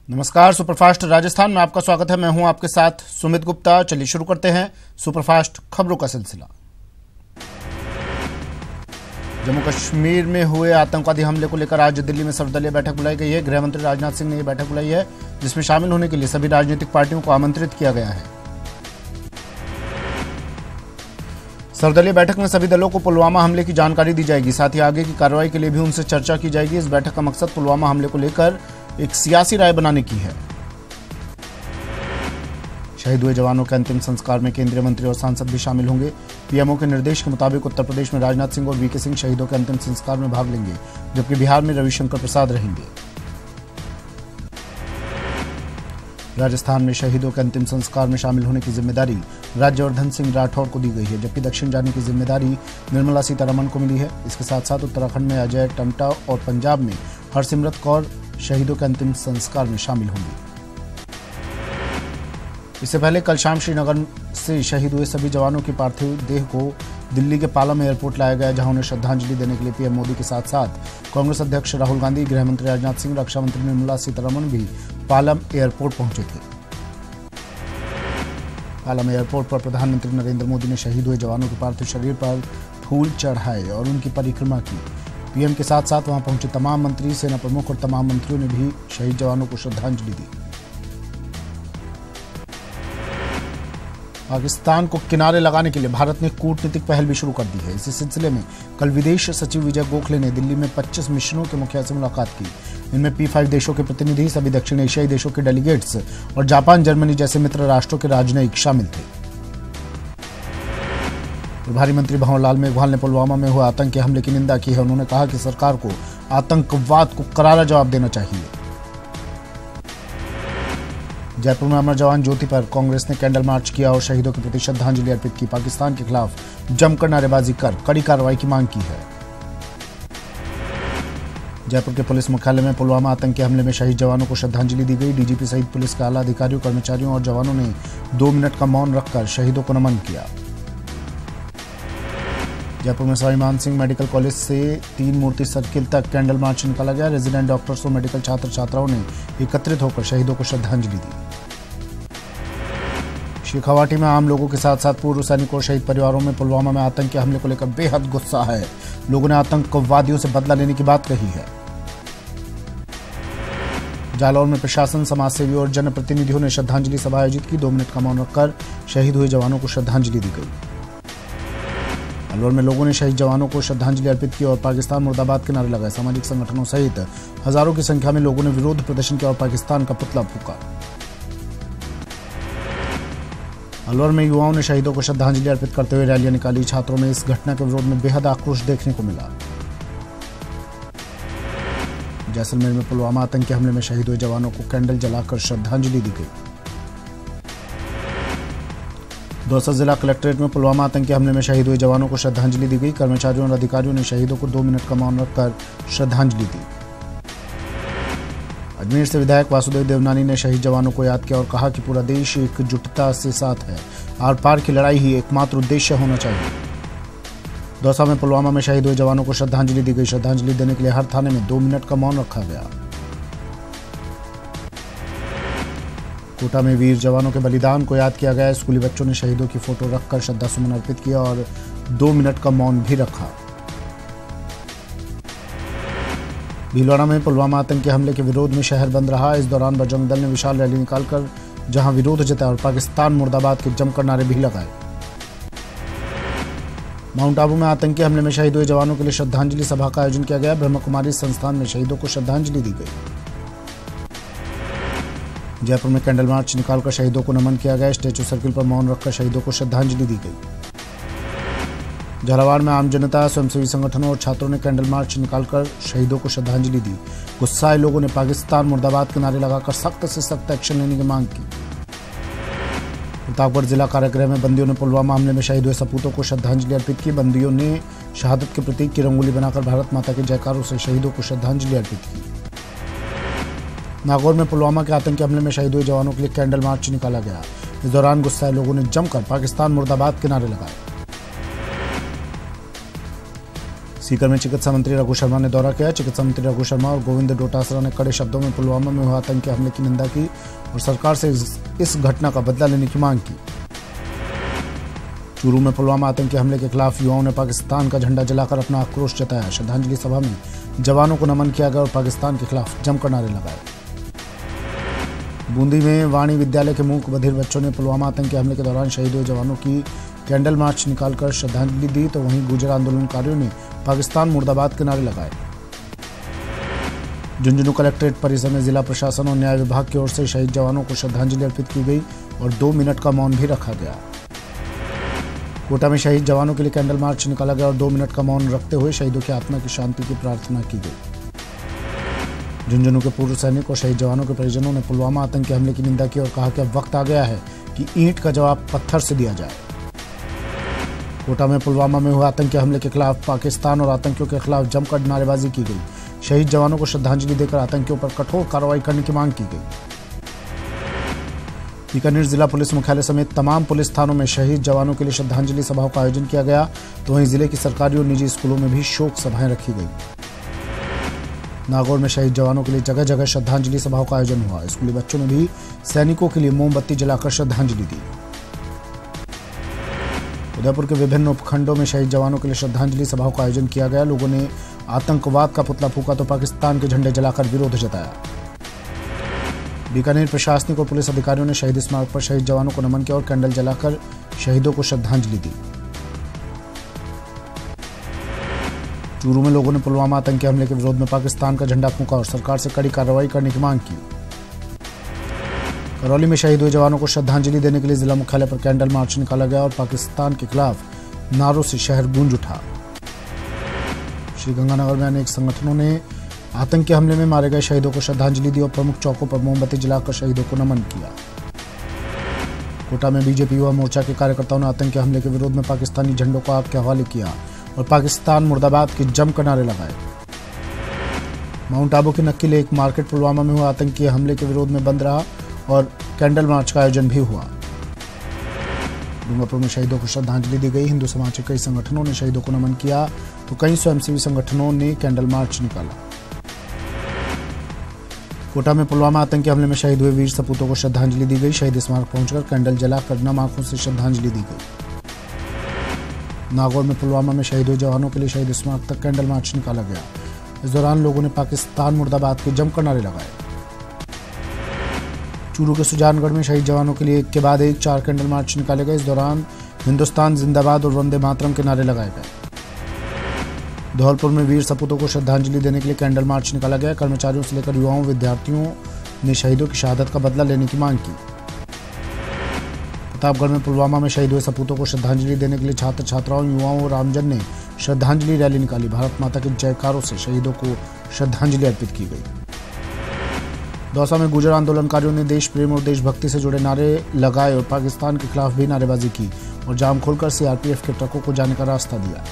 नमस्कार, सुपरफास्ट राजस्थान में आपका स्वागत है। मैं हूं आपके साथ सुमित गुप्ता। चलिए शुरू करते हैं सुपरफास्ट खबरों का सिलसिला। जम्मू कश्मीर में हुए आतंकवादी हमले को लेकर आज दिल्ली में सर्वदलीय बैठक बुलाई गई है। गृह मंत्री राजनाथ सिंह ने यह बैठक बुलाई है, जिसमें शामिल होने के लिए सभी राजनीतिक पार्टियों को आमंत्रित किया गया है। सर्वदलीय बैठक में सभी दलों को पुलवामा हमले की जानकारी दी जाएगी, साथ ही आगे की कार्रवाई के लिए भी उनसे चर्चा की जाएगी। इस बैठक का मकसद पुलवामा हमले को लेकर एक सियासी राय बनाने की है। शहीद हुए जवानों के अंतिम संस्कार में केंद्रीय मंत्री और सांसद भी शामिल होंगे। पीएमओ के निर्देश के मुताबिक उत्तर प्रदेश में राजनाथ सिंह और वीके सिंह शहीदों के अंतिम संस्कार में भाग लेंगे, जबकि बिहार में रविशंकर प्रसाद रहेंगे। राजस्थान में शहीदों के अंतिम संस्कार में शामिल होने की जिम्मेदारी राज्यवर्धन सिंह राठौर को दी गई है, जबकि दक्षिण जाने की जिम्मेदारी निर्मला सीतारमण को मिली है। इसके साथ साथ उत्तराखंड में अजय टम्टा और पंजाब में हरसिमरत कौर शहीदों के अंतिम संस्कार में शामिल होंगी। इससे पहले कल शाम श्रीनगर से शहीद हुए सभी जवानों की पार्थिव देह को दिल्ली के पालम एयरपोर्ट लाया गया, जहां उन्हें श्रद्धांजलि देने के लिए पीएम मोदी के साथ साथ कांग्रेस अध्यक्ष राहुल गांधी, गृह मंत्री राजनाथ सिंह, रक्षा मंत्री निर्मला सीतारमण भी पालम एयरपोर्ट पहुंचे थे। पालम एयरपोर्ट पर प्रधानमंत्री नरेंद्र मोदी ने शहीद हुए जवानों के पार्थिव शरीर पर फूल चढ़ाए और उनकी परिक्रमा की। पीएम के साथ साथ वहां पहुंचे तमाम मंत्री, सेना प्रमुख और तमाम मंत्रियों ने भी शहीद जवानों को श्रद्धांजलि दी। पाकिस्तान को किनारे लगाने के लिए भारत ने कूटनीतिक पहल भी शुरू कर दी है। इसी सिलसिले में कल विदेश सचिव विजय गोखले ने दिल्ली में 25 मिशनों के मुखिया से मुलाकात की। इनमें P5 देशों के प्रतिनिधि, सभी दक्षिण एशियाई देशों के डेलीगेट्स और जापान, जर्मनी जैसे मित्र राष्ट्रों के राजनयिक शामिल थे। प्रभारी मंत्री भंवरलाल मेघवाल ने पुलवामा में हुए आतंकी हमले की निंदा की है। उन्होंने कहा कि सरकार को आतंकवाद को करारा जवाब देना चाहिए। जयपुर में अमर जवान ज्योति पर कांग्रेस ने कैंडल मार्च किया और शहीदों के प्रति श्रद्धांजलि अर्पित की। पाकिस्तान के खिलाफ जमकर नारेबाजी कर कड़ी कार्रवाई की मांग की है। जयपुर के पुलिस मुख्यालय में पुलवामा आतंकी हमले में शहीद जवानों को श्रद्धांजलि दी गई। डीजीपी सहित पुलिस के आला अधिकारियों, कर्मचारियों और जवानों ने 2 मिनट का मौन रखकर शहीदों को नमन किया। जयपुर में सवाई मानसिंह मेडिकल कॉलेज से 3 मूर्ति सर्किल तक कैंडल मार्च निकाला गया। रेजिडेंट डॉक्टर्स और मेडिकल छात्र छात्राओं ने एकत्रित होकर शहीदों को श्रद्धांजलि दी। शेखावाटी में आम लोगों के साथ साथ पूर्व सैनिकों और शहीद परिवारों में पुलवामा में आतंकी हमले को लेकर बेहद गुस्सा है। लोगों ने आतंकवादियों से बदला लेने की बात कही है। जालौर में प्रशासन, समाजसेवी और जनप्रतिनिधियों ने श्रद्धांजलि सभा आयोजित की। 2 मिनट का मौन रखकर शहीद हुए जवानों को श्रद्धांजलि दी गई। अलवर में लोगों ने शहीद जवानों को श्रद्धांजलि अर्पित की और पाकिस्तान मुर्दाबाद के नारे लगाए। सामाजिक संगठनों सहित हजारों की संख्या में लोगों ने विरोध प्रदर्शन किया और पाकिस्तान का पुतला फूंका। अलवर में युवाओं ने शहीदों को श्रद्धांजलि अर्पित करते हुए रैलियां निकाली। छात्रों में इस घटना के विरोध में बेहद आक्रोश देखने को मिला। जैसलमेर में पुलवामा आतंकी हमले में शहीद हुए जवानों को कैंडल जलाकर श्रद्धांजलि दी गई। दौसा जिला कलेक्ट्रेट में पुलवामा आतंकी हमले में शहीद हुए जवानों को श्रद्धांजलि दी गई। कर्मचारियों और अधिकारियों ने शहीदों को 2 मिनट का मौन रखकर श्रद्धांजलि दी। अजमेर से विधायक वासुदेव देवनानी ने शहीद जवानों को याद किया और कहा कि पूरा देश एकजुटता से साथ है। आर पार की लड़ाई ही एकमात्र उद्देश्य होना चाहिए। दौसा में पुलवामा में शहीद हुए जवानों को श्रद्धांजलि दी गई। श्रद्धांजलि देने के लिए हर थाने में 2 मिनट का मौन रखा गया। कोटा में वीर जवानों के बलिदान को याद किया गया। स्कूली बच्चों ने शहीदों की फोटो रखकर श्रद्धासुमन अर्पित किया और 2 मिनट का मौन भी रखा। भीलवाड़ा में पुलवामा आतंकी हमले के विरोध में शहर बंद रहा। इस दौरान बजरंग दल ने विशाल रैली निकालकर जहां विरोध जताया और पाकिस्तान मुर्दाबाद के जमकर नारे भी लगाए। माउंट आबू में आतंकी हमले में शहीद हुए जवानों के लिए श्रद्धांजलि सभा का आयोजन किया गया। ब्रह्म कुमारी संस्थान में शहीदों को श्रद्धांजलि दी गई। जयपुर में कैंडल मार्च निकालकर शहीदों को नमन किया गया। स्टैच्यू सर्किल पर मौन रखकर शहीदों को श्रद्धांजलि दी गई। झालावाड़ में आम जनता, स्वयंसेवी संगठनों और छात्रों ने कैंडल मार्च निकालकर शहीदों को श्रद्धांजलि दी। गुस्साए लोगों ने पाकिस्तान मुर्दाबाद के नारे लगाकर सख्त से सख्त एक्शन लेने की मांग की। प्रतापगढ़ जिला कारागृह में बंदियों ने पुलवामा हमले में शहीद हुए सपूतों को श्रद्धांजलि अर्पित की। बंदियों ने शहादत के प्रतीक की रंगोली बनाकर भारत माता के जयकारों से शहीदों को श्रद्धांजलि अर्पित की। नागौर में पुलवामा के आतंकी हमले में शहीद हुए जवानों के लिए कैंडल मार्च निकाला गया। इस दौरान गुस्साए लोगों ने जमकर पाकिस्तान मुर्दाबाद के नारे लगाए। सीकर में चिकित्सा मंत्री रघु शर्मा ने दौरा किया। चिकित्सा मंत्री रघु शर्मा और गोविंद डोटासरा ने कड़े शब्दों में पुलवामा में हुए आतंकी हमले की निंदा की और सरकार से इस घटना का बदला लेने की मांग की। चूरू में पुलवामा आतंकी हमले के खिलाफ युवाओं ने पाकिस्तान का झंडा जलाकर अपना आक्रोश जताया। श्रद्धांजलि सभा में जवानों को नमन किया गया और पाकिस्तान के खिलाफ जमकर नारे लगाए। बूंदी में वाणी विद्यालय के मूक बधिर बच्चों ने पुलवामा आतंकी हमले के दौरान शहीद हुए जवानों की कैंडल मार्च निकालकर श्रद्धांजलि दी, तो वहीं गुर्जर आंदोलनकारियों ने पाकिस्तान मुर्दाबाद के नारे लगाए। झुंझुनू कलेक्ट्रेट परिसर में जिला प्रशासन और न्याय विभाग की ओर से शहीद जवानों को श्रद्धांजलि अर्पित की गई और 2 मिनट का मौन भी रखा गया। कोटा में शहीद जवानों के लिए कैंडल मार्च निकाला गया और 2 मिनट का मौन रखते हुए शहीदों की आत्मा की शांति की प्रार्थना की गई। झुंझुनू के पूर्व सैनिक और शहीद जवानों के परिजनों ने पुलवामा आतंकी हमले की निंदा की और कहा कि अब वक्त आ गया है कि ईंट का जवाब पत्थर से दिया जाए। कोटा में पुलवामा में हुए आतंकी हमले के खिलाफ पाकिस्तान और आतंकियों के खिलाफ जमकर नारेबाजी की गई। शहीद जवानों को श्रद्धांजलि देकर आतंकियों पर कठोर कार्रवाई करने की मांग की गई। बीकानेर जिला पुलिस मुख्यालय समेत तमाम पुलिस थानों में शहीद जवानों के लिए श्रद्धांजलि सभाओं का आयोजन किया गया, तो वहीं जिले की सरकारी और निजी स्कूलों में भी शोक सभाएं रखी गई। नागौर में शहीद जवानों के लिए जगह जगह श्रद्धांजलि सभाओं का आयोजन हुआ। स्कूली बच्चों ने भी सैनिकों के लिए मोमबत्ती जलाकर श्रद्धांजलि दी। उदयपुर के विभिन्न उपखंडों में शहीद जवानों के लिए श्रद्धांजलि सभाओं का आयोजन किया गया। लोगों ने आतंकवाद का पुतला फूंका तो पाकिस्तान के झंडे जलाकर विरोध जताया। बीकानेर प्रशासनिक और पुलिस अधिकारियों ने शहीद स्मारक पर शहीद जवानों को नमन किया और कैंडल जलाकर शहीदों को श्रद्धांजलि दी। चूरू में लोगों ने पुलवामा आतंकी हमले के विरोध में पाकिस्तान का झंडा फूंका और सरकार से कड़ी कार्रवाई करने की मांग की। करौली में शहीद हुए जवानों को श्रद्धांजलि देने के लिए जिला मुख्यालय पर कैंडल मार्च निकाला गया और पाकिस्तान के खिलाफ नारों से शहर गूंज उठा। श्रीगंगानगर में अनेक संगठनों ने आतंकी हमले में मारे गए शहीदों को श्रद्धांजलि दी और प्रमुख चौकों पर मोमबत्ती जलाकर शहीदों को नमन किया। कोटा में बीजेपी युवा मोर्चा के कार्यकर्ताओं ने आतंकी हमले के विरोध में पाकिस्तानी झंडों को आग के हवाले किया और पाकिस्तान मुर्दाबाद के जमकर नारे लगाए। माउंट आबू के नक्की लेक मार्केट पुलवामा में हुआ आतंकी हमले के विरोध में बंद रहा और कैंडल मार्च का आयोजन भी हुआ। डूंगरपुर में शहीदों को श्रद्धांजलि दी गई। हिंदू समाज के कई संगठनों ने शहीदों को नमन किया, तो कई स्वयंसेवी संगठनों ने कैंडल मार्च निकाला। कोटा में पुलवामा आतंकी हमले में शहीद हुए वीर सपूतों को श्रद्धांजलि दी गई। शहीद स्मारक पहुंचकर कैंडल जलाकर नम आंखों से श्रद्धांजलि दी गई। नागौर में पुलवामा में शहीद हुए जवानों के लिए शहीद स्मारक तक कैंडल मार्च निकाला गया। इस दौरान लोगों ने पाकिस्तान मुर्दाबाद के जमकर नारे लगाए। चूरू के सुजानगढ़ में शहीद जवानों के लिए एक के बाद एक 4 कैंडल मार्च निकाले गए। इस दौरान हिंदुस्तान जिंदाबाद और वंदे मातरम के नारे लगाए गए। धौलपुर में वीर सपूतों को श्रद्धांजलि देने के लिए कैंडल मार्च निकाला गया। कर्मचारियों से लेकर युवाओं विद्यार्थियों ने शहीदों की शहादत का बदला लेने की मांग की। प्रतापगढ़ में पुलवामा में शहीद हुए सपूतों को श्रद्धांजलि देने के लिए छात्र छात्राओं, युवाओं और आमजन ने श्रद्धांजलि रैली निकाली। भारत माता के जयकारों से शहीदों को श्रद्धांजलि अर्पित की गई। दौसा में गुर्जर आंदोलनकारियों ने देश प्रेम और देशभक्ति से जुड़े नारे लगाए और पाकिस्तान के खिलाफ भी नारेबाजी की और जाम खोलकर सीआरपीएफ के ट्रकों को जाने का रास्ता दिया।